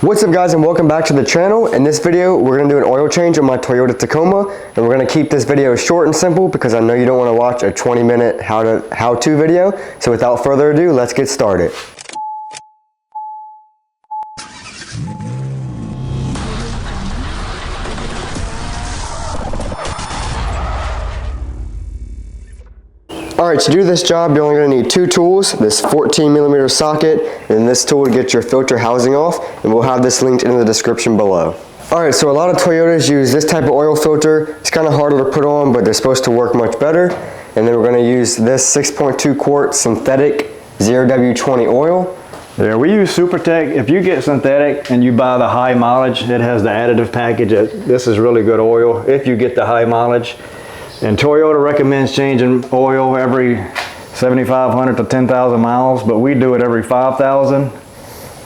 What's up guys, and welcome back to the channel. In this video we're going to do an oil change on my Toyota Tacoma, and we're going to keep this video short and simple because I know you don't want to watch a 20-minute how-to video. So without further ado, let's get started. Alright, to do this job you're only going to need two tools, this 14mm socket and this tool to get your filter housing off, and we'll have this linked in the description below. Alright, so a lot of Toyotas use this type of oil filter. It's kind of harder to put on, but they're supposed to work much better. And then we're going to use this 6.2 quart synthetic 0W20 oil. Yeah, we use SuperTech. If you get synthetic and you buy the high mileage, it has the additive package. This is really good oil if you get the high mileage. And Toyota recommends changing oil every 7,500 to 10,000 miles, but we do it every 5,000.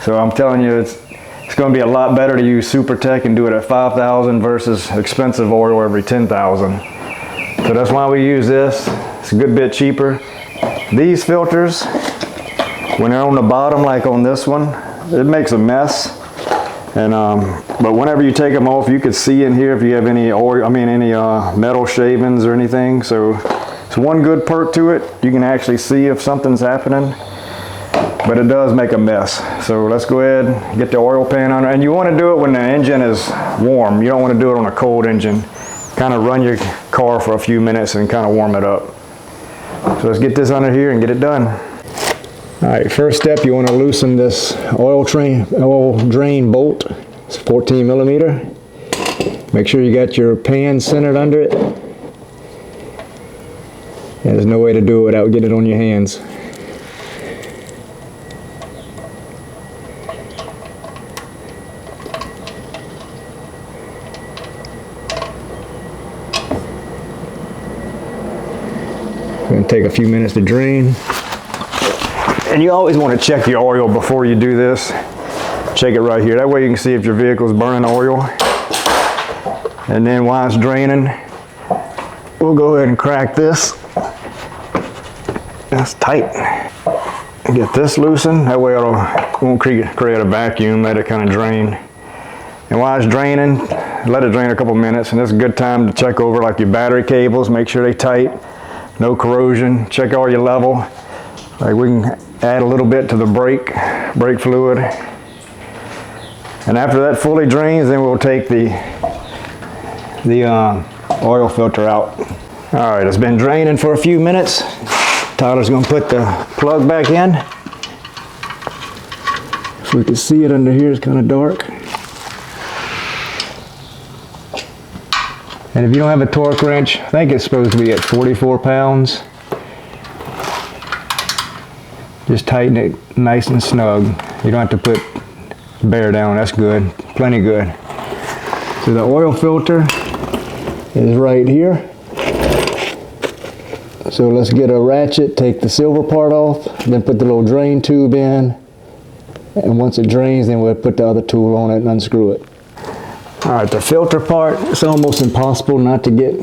So I'm telling you, it's going to be a lot better to use SuperTech and do it at 5,000 versus expensive oil every 10,000. So that's why we use this. It's a good bit cheaper. These filters, when they're on the bottom, like on this one, it makes a mess. And but whenever you take them off, you can see in here if you have any oil, any metal shavings or anything. So it's one good perk to it. You can actually see if something's happening, but it does make a mess. So let's go ahead and get the oil pan on, and you want to do it when the engine is warm. You don't want to do it on a cold engine. Kind of run your car for a few minutes and kind of warm it up. So let's get this under here and get it done. Alright, first step, you want to loosen this oil drain bolt. It's 14mm. Make sure you got your pan centered under it. There's no way to do it without getting it on your hands. It's going to take a few minutes to drain. And you always want to check your oil before you do this. Check it right here. That way you can see if your vehicle is burning oil. And then while it's draining, we'll go ahead and crack this. That's tight. Get this loosened. That way it won't create a vacuum. Let it kind of drain. And while it's draining, let it drain a couple minutes. And it's a good time to check over like your battery cables. Make sure they're tight. No corrosion. Check all your level. Like we can add a little bit to the brake fluid. And after that fully drains, then we'll take the oil filter out. All right, it's been draining for a few minutes. Tyler's gonna put the plug back in. If we can see it under here, it's kind of dark. And if you don't have a torque wrench, I think it's supposed to be at 44 pounds. Just tighten it nice and snug. You don't have to put bear down. That's good. Plenty good. So the oil filter is right here. So let's get a ratchet, take the silver part off, then put the little drain tube in. And once it drains, then we'll put the other tool on it and unscrew it. All right, the filter part, it's almost impossible not to get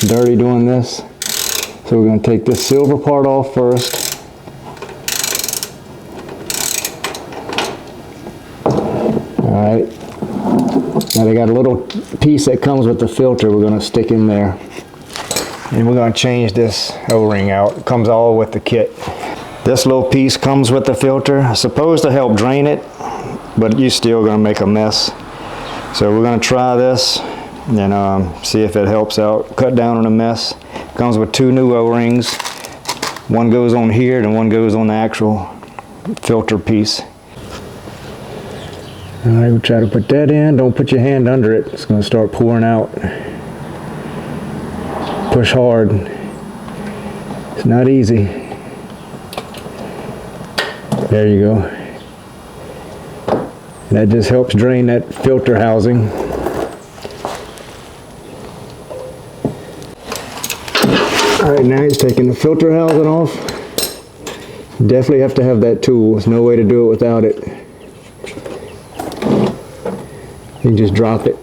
dirty doing this. So we're going to take this silver part off first. Alright, now they got a little piece that comes with the filter we're going to stick in there. And we're going to change this O-ring out. It comes all with the kit. This little piece comes with the filter. It's supposed to help drain it, but you're still going to make a mess. So we're going to try this and see if it helps out. Cut down on the mess. It comes with two new O-rings. One goes on here and one goes on the actual filter piece. Alright, we'll try to put that in. Don't put your hand under it. It's going to start pouring out. Push hard. It's not easy. There you go. And that just helps drain that filter housing. Alright, now he's taking the filter housing off. Definitely have to have that tool. There's no way to do it without it. You can just drop it.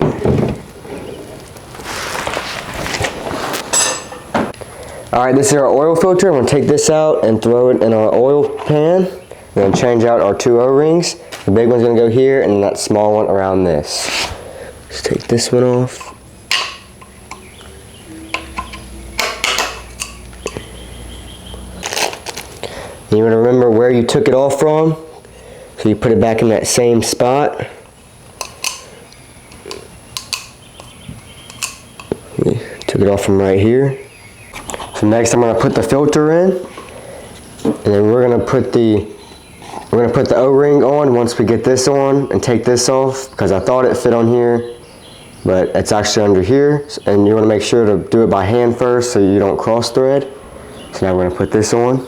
Alright, this is our oil filter. I'm going to take this out and throw it in our oil pan. We're going to change out our two O-rings. The big one's gonna go here, and that small one around this. Just take this one off. And you want to remember where you took it off from, so you put it back in that same spot. Took it off from right here. So next I'm going to put the filter in, and then we're going to put the O-ring on once we get this on, and take this off because I thought it fit on here, but it's actually under here. And you want to make sure to do it by hand first so you don't cross thread. So now we're going to put this on.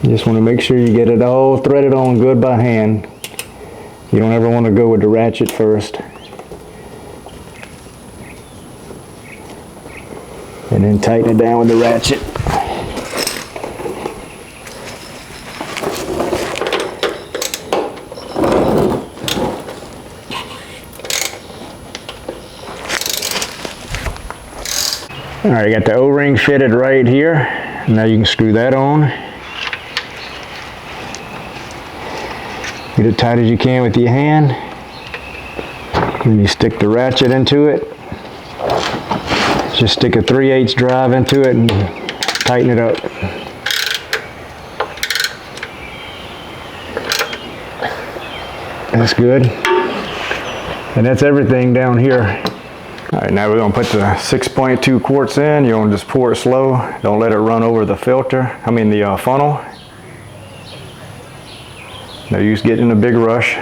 You just want to make sure you get it all threaded on good by hand. You don't ever want to go with the ratchet first. And then tighten it down with the ratchet. All right, I got the O-ring fitted right here. Now you can screw that on. Get it tight as you can with your hand. Then you stick the ratchet into it. Just stick a 3/8 drive into it and tighten it up. That's good. And that's everything down here. All right, now we're gonna put the 6.2 quarts in. You wanna just pour it slow. Don't let it run over the filter, the funnel. No use getting in a big rush.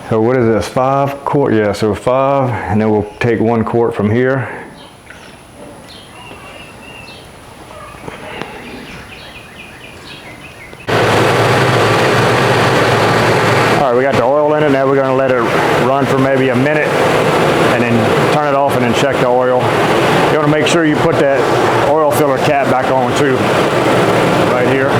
So what is this, 5 quart? Yeah, so 5, and then we'll take 1 quart from here. All right, we got the oil in it. Now we're gonna let it run for maybe a minute, and then turn it off and then check the oil. You wanna make sure you put that oil filler cap back on too, right here.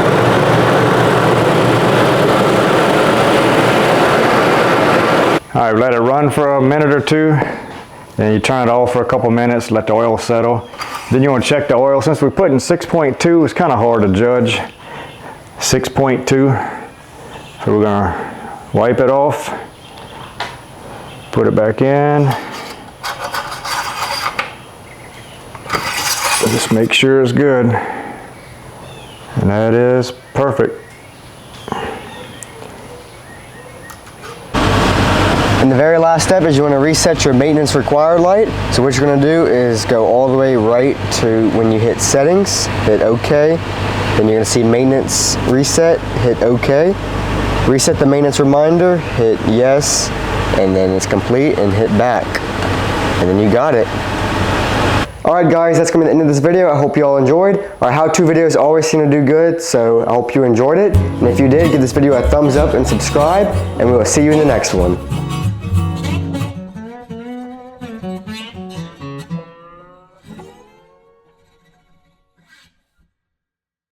All right, let it run for a minute or two, then you turn it off for a couple minutes, let the oil settle. Then you want to check the oil. Since we're putting 6.2, it's kind of hard to judge. 6.2, so we're gonna wipe it off, put it back in. Just make sure it's good, and that is perfect. And the very last step is you want to reset your maintenance required light. So what you're going to do is go all the way right to when you hit settings, hit OK. Then you're going to see maintenance reset, hit OK. Reset the maintenance reminder, hit yes, and then it's complete, and hit back. And then you got it. Alright guys, that's going to be the end of this video. I hope you all enjoyed. Our how-to videos always seem to do good, so I hope you enjoyed it. And if you did, give this video a thumbs up and subscribe, and we will see you in the next one.